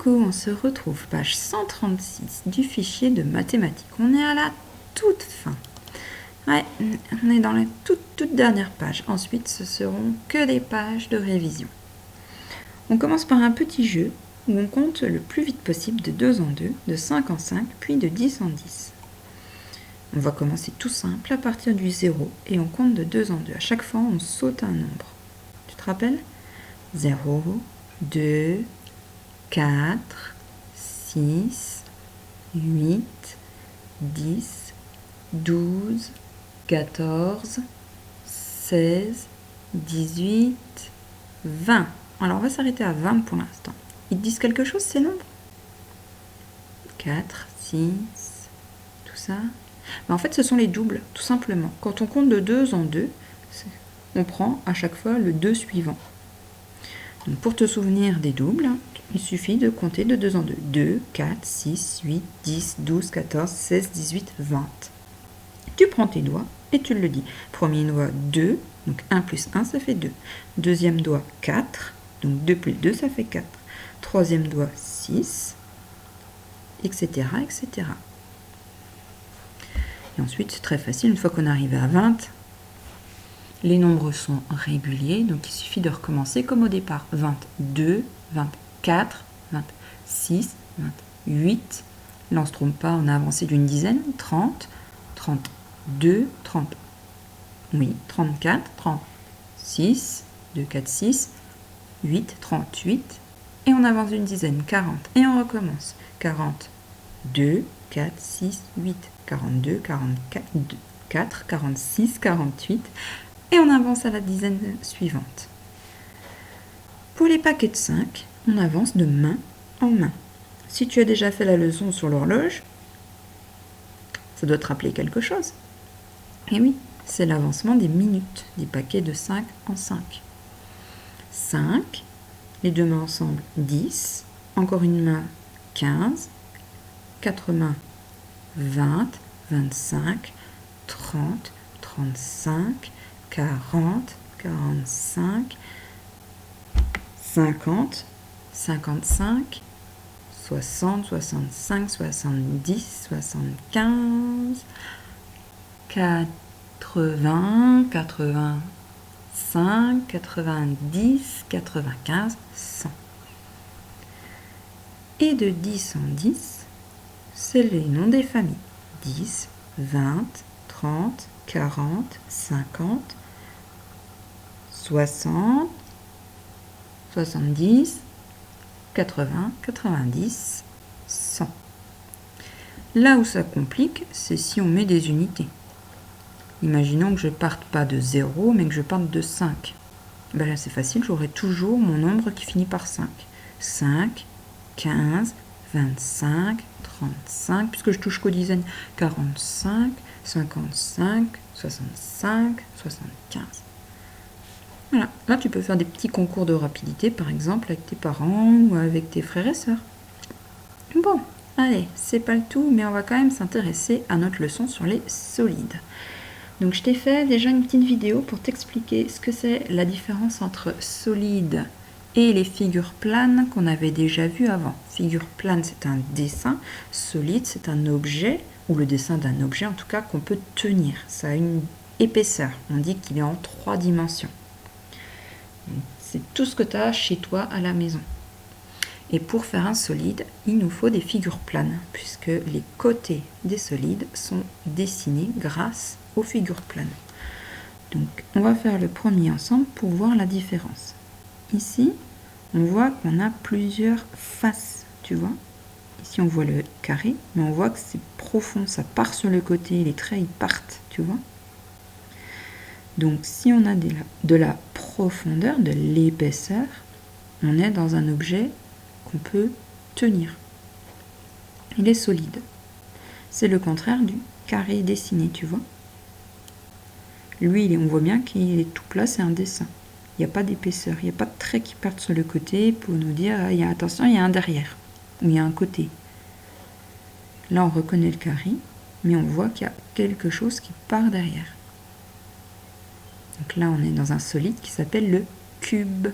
Coucou, on se retrouve page 136 du fichier de mathématiques. On est à la toute fin. Ouais, on est dans la toute dernière page. Ensuite, ce seront que des pages de révision. On commence par un petit jeu où on compte le plus vite possible de 2 en 2, de 5 en 5, puis de 10 en 10. On va commencer tout simple à partir du 0 et on compte de 2 en 2. À chaque fois, on saute un nombre. Tu te rappelles? 0, 2, 4, 6, 8, 10, 12, 14, 16, 18, 20. Alors on va s'arrêter à 20 pour l'instant. Ils te disent quelque chose ces nombres? 4, 6, tout ça. Mais en fait ce sont les doubles, tout simplement. Quand on compte de 2 en 2, on prend à chaque fois le 2 suivant. Donc pour te souvenir des doubles, il suffit de compter de 2 en 2. 2, 4, 6, 8, 10, 12, 14, 16, 18, 20. Tu prends tes doigts et tu le dis. Premier doigt 2, donc 1 plus 1 ça fait 2. Deuxième doigt 4, donc 2 plus 2 ça fait 4. Troisième doigt 6, etc. etc. Et ensuite c'est très facile, une fois qu'on arrive à 20, les nombres sont réguliers, donc il suffit de recommencer comme au départ. 22, 24, 26, 28. Là, on ne se trompe pas, on a avancé d'une dizaine. 30, 32, 30. Oui, 34, 36, 2, 4, 6, 8, 38. Et on avance d'une dizaine. 40. Et on recommence. 42, 4, 6, 8. 42, 44, 4, 46, 48. Et on avance à la dizaine suivante. Pour les paquets de 5, on avance de main en main. Si tu as déjà fait la leçon sur l'horloge, ça doit te rappeler quelque chose. Et oui, c'est l'avancement des minutes, des paquets de 5 en 5. 5, les deux mains ensemble, 10, encore une main, 15, 4 mains, 20, 25, 30, 35, 40, 45, 50, 55, 60, 65, 70, 75, 80, 85, 90, 95, 100. Et de 10 en 10, c'est les noms des familles. 10, 20, 30, 40, 50, 60, 70, 80, 90, 100. Là où ça complique, c'est si on met des unités. Imaginons que je parte pas de 0, mais que je parte de 5. Ben là, c'est facile, j'aurai toujours mon nombre qui finit par 5. 5, 15, 25, 35, puisque je touche qu'aux dizaines. 45, 55, 65, 75. Voilà, là tu peux faire des petits concours de rapidité, par exemple avec tes parents ou avec tes frères et sœurs. Bon, allez, c'est pas le tout, mais on va quand même s'intéresser à notre leçon sur les solides. Donc je t'ai fait déjà une petite vidéo pour t'expliquer ce que c'est la différence entre solide et les figures planes qu'on avait déjà vues avant. Figure plane, c'est un dessin, solide, c'est un objet, ou le dessin d'un objet en tout cas, qu'on peut tenir. Ça a une épaisseur, on dit qu'il est en 3 dimensions. C'est tout ce que tu as chez toi à la maison. Et pour faire un solide, il nous faut des figures planes, puisque les côtés des solides sont dessinés grâce aux figures planes. Donc, on va faire le premier ensemble pour voir la différence. Ici, on voit qu'on a plusieurs faces, tu vois. Ici, on voit le carré, mais on voit que c'est profond, ça part sur le côté, les traits, ils partent, tu vois. Donc, si on a de la profondeur, de l'épaisseur, on est dans un objet qu'on peut tenir. Il est solide. C'est le contraire du carré dessiné, tu vois. Lui, on voit bien qu'il est tout plat, c'est un dessin. Il n'y a pas d'épaisseur, il n'y a pas de traits qui partent sur le côté pour nous dire, attention, il y a un derrière, ou il y a un côté. Là, on reconnaît le carré, mais on voit qu'il y a quelque chose qui part derrière. Donc là, on est dans un solide qui s'appelle le cube.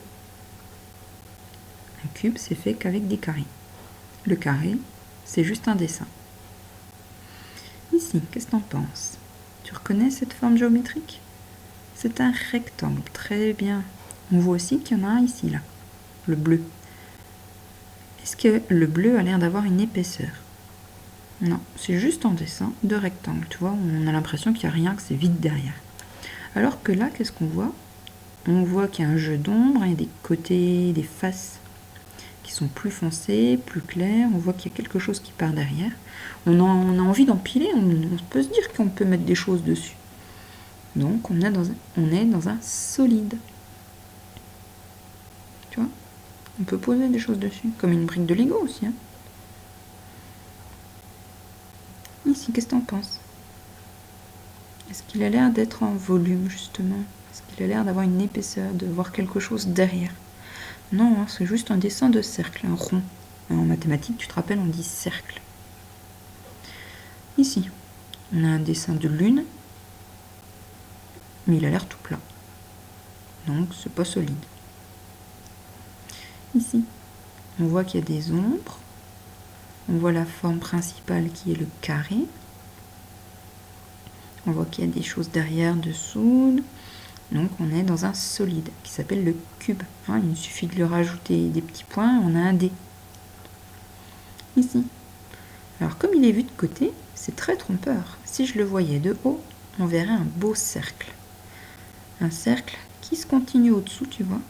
Un cube, c'est fait qu'avec des carrés. Le carré, c'est juste un dessin. Ici, qu'est-ce que tu en penses? Tu reconnais cette forme géométrique? C'est un rectangle, très bien. On voit aussi qu'il y en a un ici, là, le bleu. Est-ce que le bleu a l'air d'avoir une épaisseur? Non, c'est juste un dessin de rectangle, tu vois, on a l'impression qu'il n'y a rien, que c'est vide derrière. Alors que là, qu'est-ce qu'on voit? On voit qu'il y a un jeu d'ombre, il y a des côtés, des faces qui sont plus foncées, plus claires, on voit qu'il y a quelque chose qui part derrière. On a envie d'empiler, on peut se dire qu'on peut mettre des choses dessus. Donc on est dans un solide. Tu vois? On peut poser des choses dessus, comme une brique de Lego aussi. Hein. Ici, qu'est-ce que t'en penses? Est-ce qu'il a l'air d'être en volume, justement? Est-ce qu'il a l'air d'avoir une épaisseur, de voir quelque chose derrière? Non, hein, c'est juste un dessin de cercle, un rond. En mathématiques, tu te rappelles, on dit cercle. Ici, on a un dessin de lune, mais il a l'air tout plat. Donc, c'est pas solide. Ici, on voit qu'il y a des ombres. On voit la forme principale qui est le carré. On voit qu'il y a des choses derrière, dessous. Donc on est dans un solide qui s'appelle le cube. Hein, il suffit de lui rajouter des petits points, on a un dé. Ici. Alors comme il est vu de côté, c'est très trompeur. Si je le voyais de haut, on verrait un beau cercle. Un cercle qui se continue au-dessous, tu vois.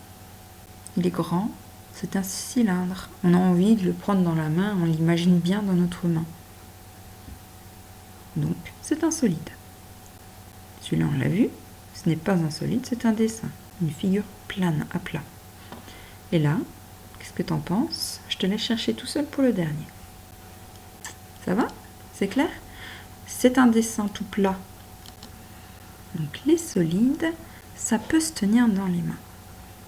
Il est grand, c'est un cylindre. On a envie de le prendre dans la main, on l'imagine bien dans notre main. Donc c'est un solide. Celui-là on l'a vu, ce n'est pas un solide, c'est un dessin. Une figure plane, à plat. Et là, qu'est-ce que t'en penses? Je te laisse chercher tout seul pour le dernier. Ça va? C'est clair? C'est un dessin tout plat. Donc les solides, ça peut se tenir dans les mains.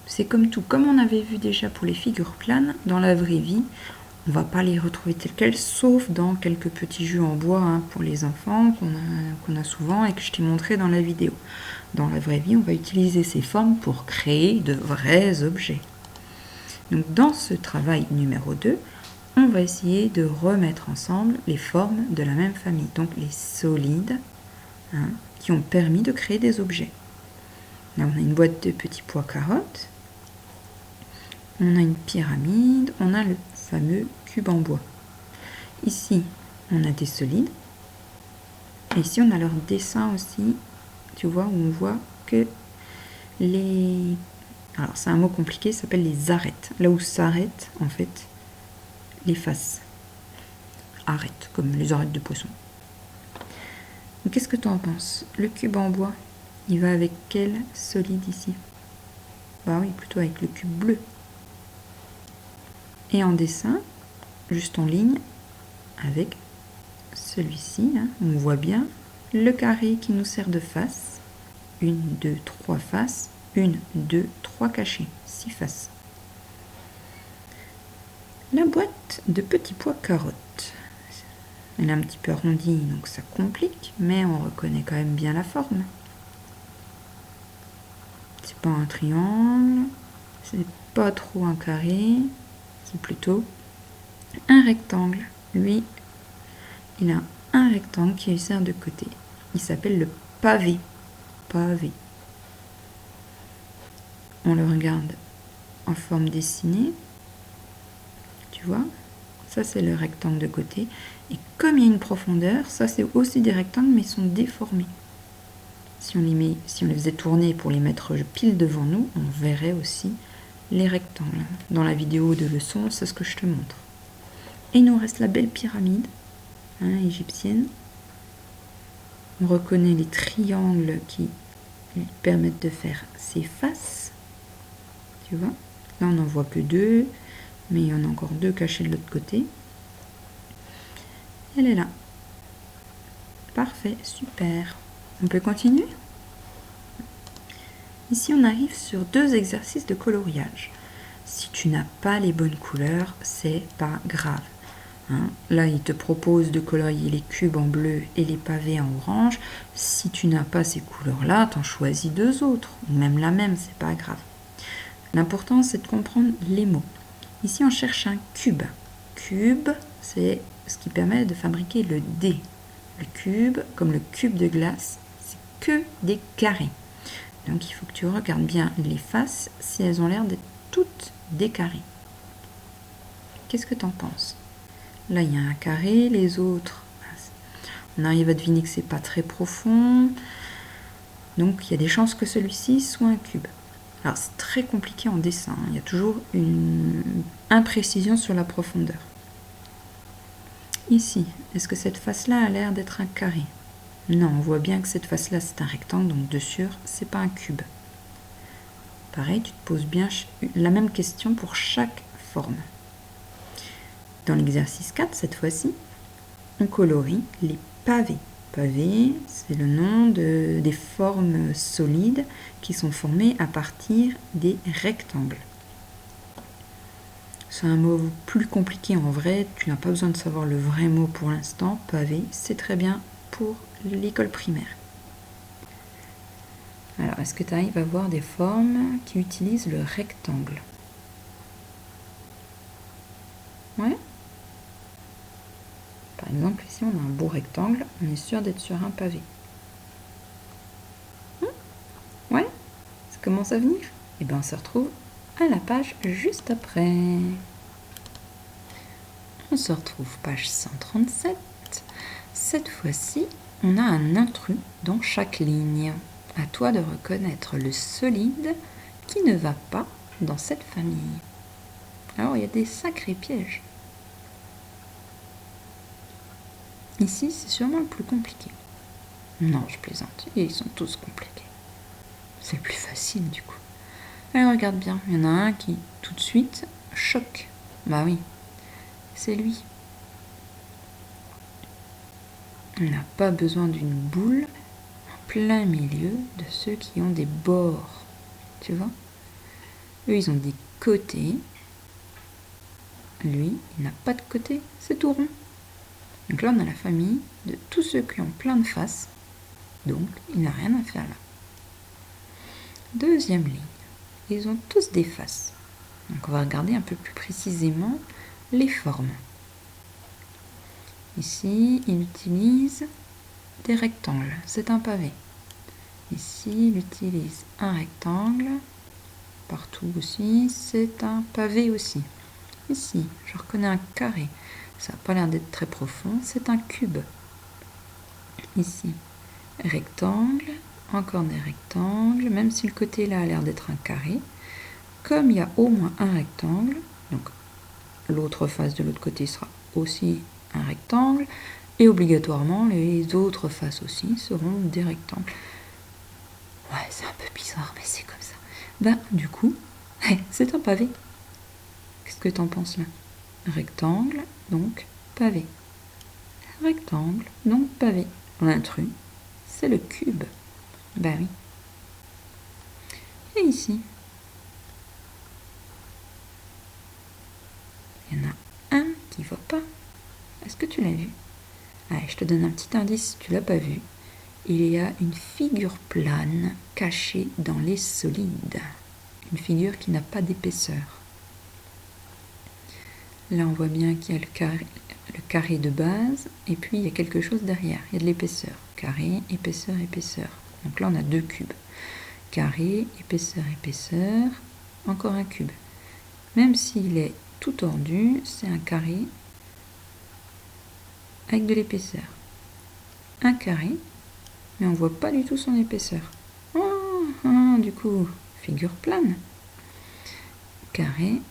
C'est comme tout, comme on avait vu déjà pour les figures planes, dans la vraie vie, on ne va pas les retrouver telles quelles, sauf dans quelques petits jeux en bois hein, pour les enfants qu'on a souvent et que je t'ai montré dans la vidéo. Dans la vraie vie, on va utiliser ces formes pour créer de vrais objets. Donc dans ce travail numéro 2, on va essayer de remettre ensemble les formes de la même famille, donc les solides hein, qui ont permis de créer des objets. Là, on a une boîte de petits pois carottes, on a une pyramide, on a le fameux cube en bois. Ici, on a des solides, et ici, on a leur dessin aussi, tu vois, où on voit que les... Alors, c'est un mot compliqué, ça s'appelle les arêtes. Là où s'arrêtent, en fait, les faces. Arêtes, comme les arêtes de poisson. Qu'est-ce que tu en penses? Le cube en bois, il va avec quel solide ici? Bah oui, plutôt avec le cube bleu. Et en dessin, juste en ligne, avec celui-ci, hein, on voit bien le carré qui nous sert de face. 1, 2, 3 faces. 1, 2, 3 cachés. 6 faces. La boîte de petits pois carottes. Elle est un petit peu arrondie, donc ça complique, mais on reconnaît quand même bien la forme. C'est pas un triangle, c'est pas trop un carré, c'est plutôt un rectangle. Lui, il a un rectangle qui lui sert de côté. Il s'appelle le pavé. Pavé. On le regarde en forme dessinée. Tu vois? Ça, c'est le rectangle de côté. Et comme il y a une profondeur, ça, c'est aussi des rectangles, mais ils sont déformés. Si on les faisait tourner pour les mettre pile devant nous, on verrait aussi les rectangles. Dans la vidéo de leçon, c'est ce que je te montre. Et il nous reste la belle pyramide hein, égyptienne. On reconnaît les triangles qui lui permettent de faire ses faces. Tu vois? Là, on n'en voit que 2, mais il y en a encore 2 cachés de l'autre côté. Elle est là. Parfait, super. On peut continuer? Ici, on arrive sur 2 exercices de coloriage. Si tu n'as pas les bonnes couleurs, c'est pas grave. Hein? Là, il te propose de colorier les cubes en bleu et les pavés en orange. Si tu n'as pas ces couleurs-là, t'en choisis 2 autres. Ou même la même, c'est pas grave. L'important, c'est de comprendre les mots. Ici, on cherche un cube. Cube, c'est ce qui permet de fabriquer le dé. Le cube, comme le cube de glace, c'est que des carrés. Donc il faut que tu regardes bien les faces si elles ont l'air d'être toutes des carrés. Qu'est-ce que tu en penses? Là, il y a un carré, les autres, on arrive à deviner que c'est pas très profond. Donc il y a des chances que celui-ci soit un cube. Alors c'est très compliqué en dessin, il y a toujours une imprécision sur la profondeur. Ici, est-ce que cette face-là a l'air d'être un carré? Non, on voit bien que cette face-là c'est un rectangle, donc de sûr, c'est pas un cube. Pareil, tu te poses bien la même question pour chaque forme. Dans l'exercice 4, cette fois-ci, on colorie les pavés. Pavés, c'est le nom des formes solides qui sont formées à partir des rectangles. C'est un mot plus compliqué en vrai, tu n'as pas besoin de savoir le vrai mot pour l'instant. Pavé, c'est très bien pour l'école primaire. Alors, est-ce que tu arrives à voir des formes qui utilisent le rectangle? Ouais. Par exemple, ici, on a un beau rectangle, on est sûr d'être sur un pavé. Ouais, ça commence à venir? Et bien, on se retrouve à la page juste après. On se retrouve page 137. Cette fois-ci, on a un intrus dans chaque ligne. À toi de reconnaître le solide qui ne va pas dans cette famille. Alors, il y a des sacrés pièges. Ici, c'est sûrement le plus compliqué. Non, je plaisante. Ils sont tous compliqués. C'est le plus facile, du coup. Allez, regarde bien. Il y en a un qui, tout de suite, choque. Bah oui, c'est lui. On n'a pas besoin d'une boule en plein milieu de ceux qui ont des bords. Tu vois? Eux, ils ont des côtés. Lui, il n'a pas de côté. C'est tout rond. Donc là, on a la famille de tous ceux qui ont plein de faces. Donc, il n'a rien à faire là. Deuxième ligne. Ils ont tous des faces. Donc, on va regarder un peu plus précisément les formes. Ici, il utilise des rectangles. C'est un pavé. Ici, il utilise un rectangle. Partout aussi, c'est un pavé aussi. Ici, je reconnais un carré. Ça n'a pas l'air d'être très profond. C'est un cube. Ici, rectangle. Encore des rectangles. Même si le côté là a l'air d'être un carré. Comme il y a au moins un rectangle, donc l'autre face de l'autre côté sera aussi un rectangle, et obligatoirement les autres faces aussi seront des rectangles. Ouais, c'est un peu bizarre, mais c'est comme ça. Ben, du coup, c'est un pavé. Qu'est-ce que tu en penses là? Rectangle, donc pavé. Rectangle, donc pavé. L'intrus, c'est le cube. Ben oui. Et ici, il y en a un qui ne va pas. Est-ce que tu l'as vu? Allez, je te donne un petit indice si tu ne l'as pas vu. Il y a une figure plane cachée dans les solides. Une figure qui n'a pas d'épaisseur. Là, on voit bien qu'il y a le carré de base, et puis il y a quelque chose derrière. Il y a de l'épaisseur. Carré, épaisseur, épaisseur. Donc là, on a deux cubes. Carré, épaisseur, épaisseur. Encore un cube. Même s'il est tout tordu, c'est un carré avec de l'épaisseur. Un carré, mais on ne voit pas du tout son épaisseur. Du coup, figure plane. Carré,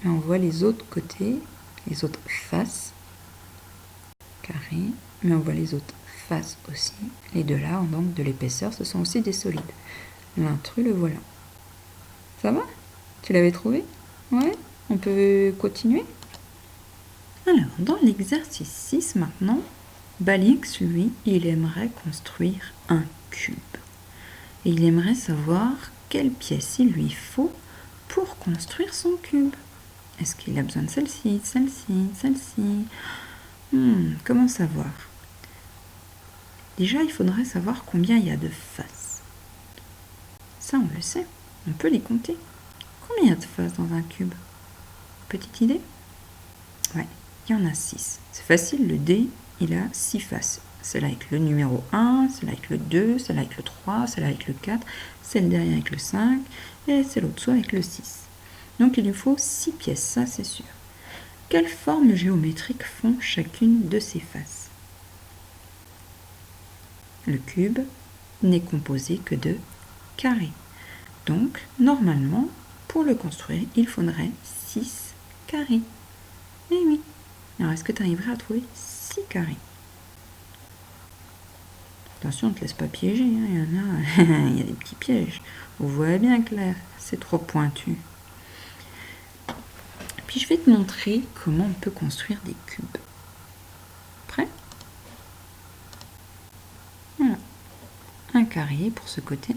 mais on voit les autres côtés, les autres faces. Carré, mais on voit les autres faces aussi. Les deux là ont donc de l'épaisseur, ce sont aussi des solides. L'intrus, le voilà. Ça va? Tu l'avais trouvé? Ouais? On peut continuer? Alors, dans l'exercice 6 maintenant, Balix, lui, il aimerait construire un cube. Et il aimerait savoir quelle pièce il lui faut pour construire son cube. Est-ce qu'il a besoin de celle-ci, celle-ci, celle-ci? Comment savoir? Déjà, il faudrait savoir combien il y a de faces. Ça, on le sait. On peut les compter. Combien il y a de faces dans un cube? Petite idée? Ouais, Il y en a 6. C'est facile, le dé, il a 6 faces. Celle avec le numéro 1, celle avec le 2, celle avec le 3, celle avec le 4, celle derrière avec le 5 et celle au-dessous avec le 6. Donc il lui faut 6 pièces, ça c'est sûr. Quelles formes géométriques font chacune de ces faces? Le cube n'est composé que de carrés. Donc, normalement, pour le construire, il faudrait 6 carrés. Eh oui. Alors, est-ce que tu arriverais à trouver 6 carrés? Attention, ne te laisse pas piéger, hein. Il y en a, il y a des petits pièges. Vous voyez bien que là, c'est trop pointu. Puis je vais te montrer comment on peut construire des cubes. Prêt? Voilà. Un carré pour ce côté,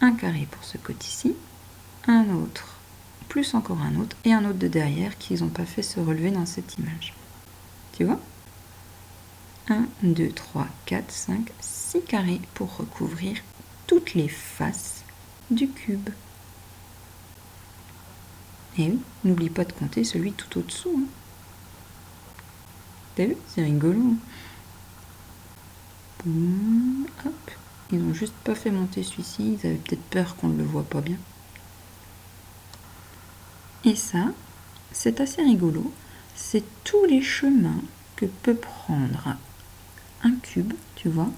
un carré pour ce côté-ci, un autre, plus encore un autre, et un autre de derrière qu'ils n'ont pas fait se relever dans cette image. Tu vois? 1, 2, 3, 4, 5, 6 carrés pour recouvrir toutes les faces du cube. Et oui, n'oublie pas de compter celui tout au-dessous. Hein. T'as vu? C'est rigolo. Boum, hop. Ils n'ont juste pas fait monter celui-ci, ils avaient peut-être peur qu'on ne le voit pas bien. Et ça, c'est assez rigolo. C'est tous les chemins que peut prendre un cube, tu vois.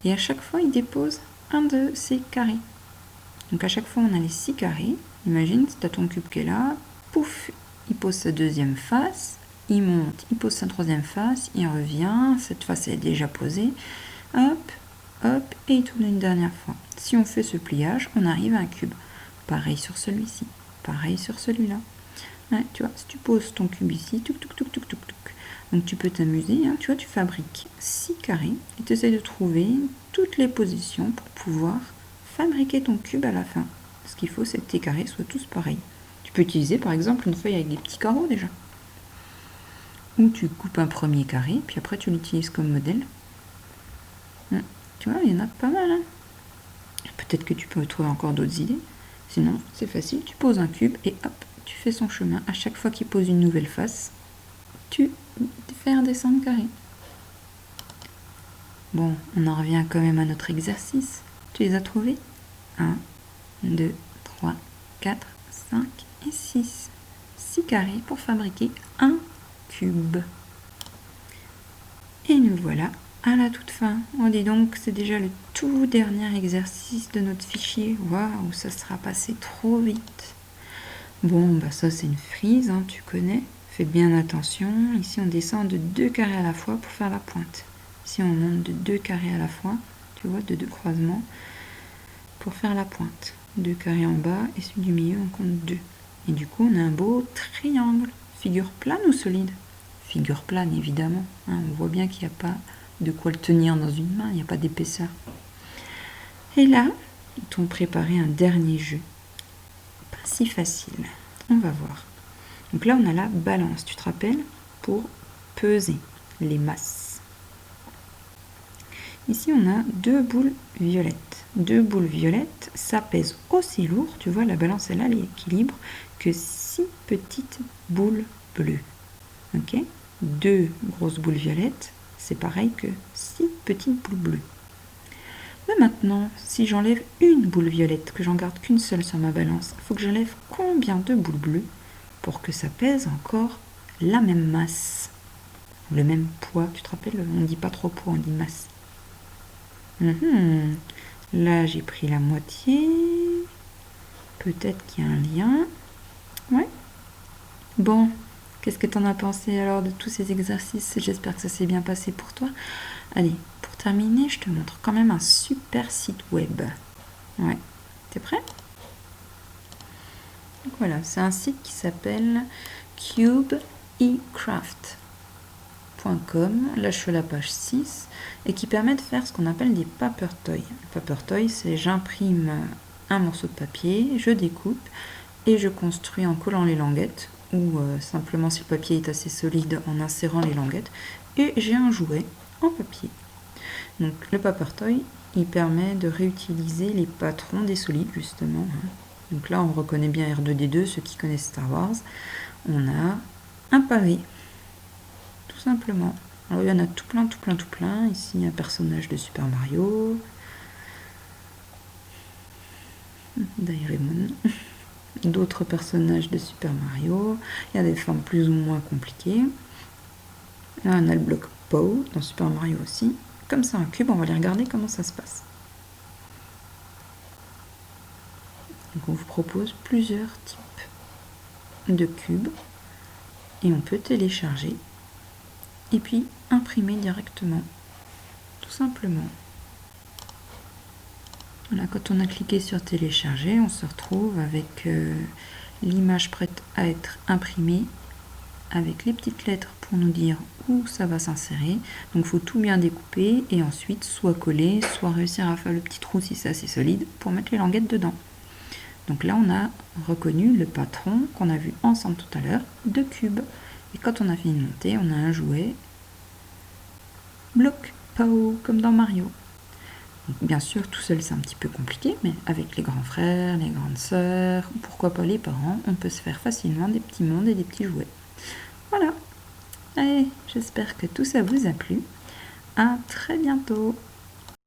Et à chaque fois, il dépose un de ces carrés. Donc à chaque fois, on a les 6 carrés. Imagine, tu as ton cube qui est là. Pouf, il pose sa deuxième face. Il monte, il pose sa troisième face. Il revient. Cette face est déjà posée. Hop, hop, et il tourne une dernière fois. Si on fait ce pliage, on arrive à un cube. Pareil sur celui-ci. Pareil sur celui-là. Ouais, tu vois, si tu poses ton cube ici, touc, touc, touc, touc, touc, touc. Donc tu peux t'amuser, hein, tu vois, tu fabriques 6 carrés et tu essaies de trouver toutes les positions pour pouvoir fabriquer ton cube à la fin. Ce qu'il faut, c'est que tes carrés soient tous pareils. Tu peux utiliser par exemple une feuille avec des petits carreaux déjà. Ou tu coupes un premier carré, puis après tu l'utilises comme modèle. Tu vois, il y en a pas mal. Hein. Peut-être que tu peux trouver encore d'autres idées. Sinon, c'est facile, tu poses un cube et hop, tu fais son chemin. À chaque fois qu'il pose une nouvelle face, tu fais un dessin de carré. Bon, on en revient quand même à notre exercice. Tu les as trouvés? 1, 2, 3, 4, 5 et 6. 6 carrés pour fabriquer un cube. Et nous voilà à la toute fin. On dit donc c'est déjà le tout dernier exercice de notre fichier. Waouh, ça sera passé trop vite. Bon, bah ça c'est une frise, hein, tu connais. Fais bien attention. Ici on descend de 2 carrés à la fois pour faire la pointe. Ici on monte de 2 carrés à la fois, tu vois, de 2 croisements pour faire la pointe. 2 carrés en bas et celui du milieu on compte 2. Et du coup on a un beau triangle. Figure plane ou solide? Figure plane évidemment. Hein, on voit bien qu'il n'y a pas de quoi le tenir dans une main, il n'y a pas d'épaisseur. Et là, ils t'ont préparé un dernier jeu. Pas si facile. On va voir. Donc là, on a la balance, tu te rappelles, pour peser les masses. Ici, on a 2 boules violettes. 2 boules violettes, ça pèse aussi lourd, tu vois, la balance, elle a l'équilibre, que 6 petites boules bleues. Ok? 2 grosses boules violettes, c'est pareil que 6 petites boules bleues. Mais maintenant, si j'enlève une boule violette, que j'en garde qu'une seule sur ma balance, il faut que j'enlève combien de boules bleues pour que ça pèse encore la même masse, le même poids. Tu te rappelles, on ne dit pas trop poids, on dit masse. Là, j'ai pris la moitié. Peut-être qu'il y a un lien. Ouais. Bon, qu'est-ce que tu en as pensé alors de tous ces exercices? J'espère que ça s'est bien passé pour toi. Allez, pour terminer, je te montre quand même un super site web. Ouais, t'es prêt? Donc voilà, c'est un site qui s'appelle cubeecraft.com. Là, je suis à la page 6 et qui permet de faire ce qu'on appelle des paper toys. Paper toy, c'est j'imprime un morceau de papier, je découpe et je construis en collant les languettes ou simplement si le papier est assez solide en insérant les languettes et j'ai un jouet en papier. Donc le paper toy, il permet de réutiliser les patrons des solides justement. Donc là on reconnaît bien R2D2, ceux qui connaissent Star Wars. On a un pavé. simplement. Alors il y en a tout plein, tout plein, tout plein. Ici un personnage de Super Mario, Dairemon, d'autres personnages de Super Mario. Il y a des formes plus ou moins compliquées. Là on a le bloc Pow dans Super Mario aussi. Comme c'est un cube, on va aller regarder comment ça se passe. Donc on vous propose plusieurs types de cubes et on peut télécharger et puis imprimer directement, tout simplement. Voilà, quand on a cliqué sur télécharger, on se retrouve avec l'image prête à être imprimée avec les petites lettres pour nous dire où ça va s'insérer. Donc il faut tout bien découper et ensuite soit coller, soit réussir à faire le petit trou si c'est assez solide pour mettre les languettes dedans. Donc là on a reconnu le patron qu'on a vu ensemble tout à l'heure de cube. Et quand on a fini de monter, on a un jouet bloc Pow comme dans Mario. Donc, bien sûr, tout seul c'est un petit peu compliqué, mais avec les grands frères, les grandes sœurs, pourquoi pas les parents, on peut se faire facilement des petits mondes et des petits jouets. Voilà. Allez, j'espère que tout ça vous a plu. À très bientôt.